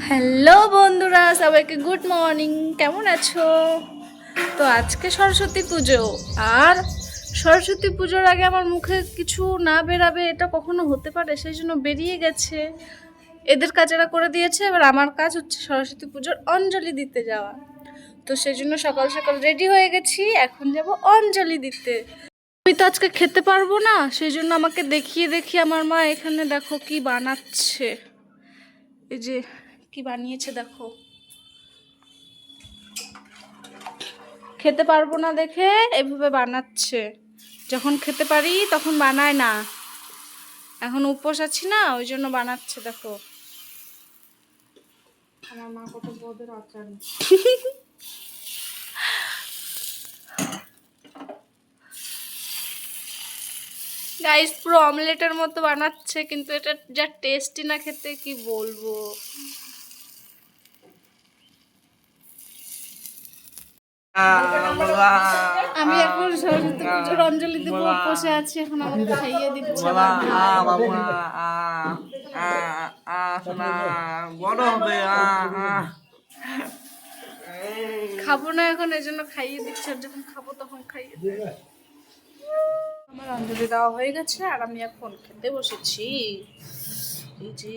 Hello বন্ধুরা, সবাইকে good morning. কেমন আছো? তো আজকে সরস্বতী পুজো, আর সরস্বতী পুজোর আগে আমার মুখে কিছু না বেরাবে এটা কখনো হতে পারে? সেই জন্য বেরিয়ে গেছে। এদের কাজেরা করে দিয়েছে, এবার আমার কাজ হচ্ছে সরস্বতী পুজোর অঞ্জলি দিতে যাওয়া। তো সেই জন্য সকাল সকাল রেডি হয়ে গেছি, এখন যাব অঞ্জলি দিতে। আমি তো আজকে খেতে পারবো না, সেই জন্য আমাকে দেখিয়ে দেখিয়ে আমার মা এখানে দেখো কি বানাচ্ছে। এই যে কি বানিয়েছে দেখো। খেতে পারবো না দেখে এভাবে বানাচ্ছে, যখন খেতে পারি তখন বানায় না। এখন উপোস আছি না, ওই জন্য বানাচ্ছে দেখো। আমার মা কত বদের আচার। গাইস, পুরো অমলেটের মতো বানাচ্ছে, কিন্তু এটা যা টেস্টি না খেতে কি বলবো। আমি এখন সরস্বতী পুজোর অঞ্জলি দেবো, বসে আছি, এখন আমাকে খাইয়ে দিচ্ছে। খাবো না এখন, এই জন্য খাইয়ে দিচ্ছে, আর যখন খাবো তখন খাইয়ে দেবে। আমার অঞ্জলি দেওয়া হয়ে গেছে, আর আমি এখন খেতে বসেছি। এই যে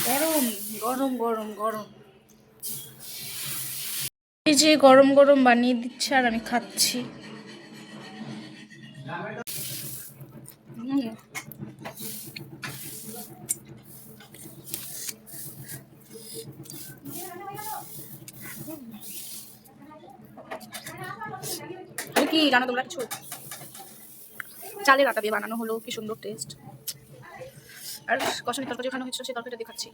গরম গরম গরম গরম, এই যে গরম গরম বানিয়ে দিচ্ছে, আর আমি খাচ্ছি। কি জানো তোমরা কিছু? চালের আটা দিয়ে বানানো হলো, কি সুন্দর টেস্ট। আর কষানি তরকারি খানো হয়েছিল, সেই তরকারিটা দিয়ে খাচ্ছি।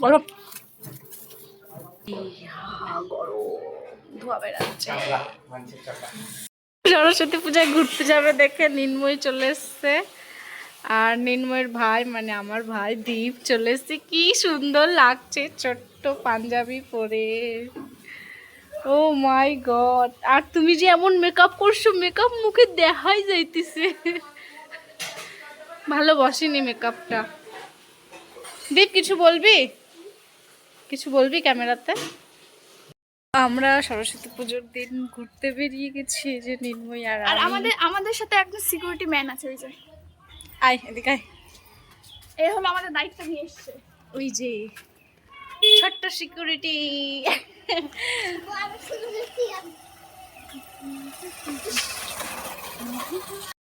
গরম ধোয়া বেড়াচ্ছে। সরস্বতী পূজায় ঘুরতে যাবে দেখে নিন্ময় চলে এসছে, আর নিন্ময়ের ভাই মানে আমার ভাই দীপ চলে এসছে। কি সুন্দর লাগছে ছোট্ট পাঞ্জাবি পরে। ও মাই গড! আর তুমি যে এমন মেকআপ করছো, মেকআপ মুখে দেখাই যাইতেছে। ভালো বসেনি মেকআপটা। দীপ, কিছু বলবি? কিছু বলবি ক্যামেরাতে? আমরা সরস্বতী পুজোর দিন ঘুরতে বেরিয়ে গেছি, যে নির্ময় আর আমাদের সাথে একজন সিকিউরিটি ম্যান আছে, ওই যে আয় এদিকে আয়। এ হলো আমাদের দায়িত্ব নিয়ে এসেছে। ওই যে ছোট্ট সিকিউরিটি।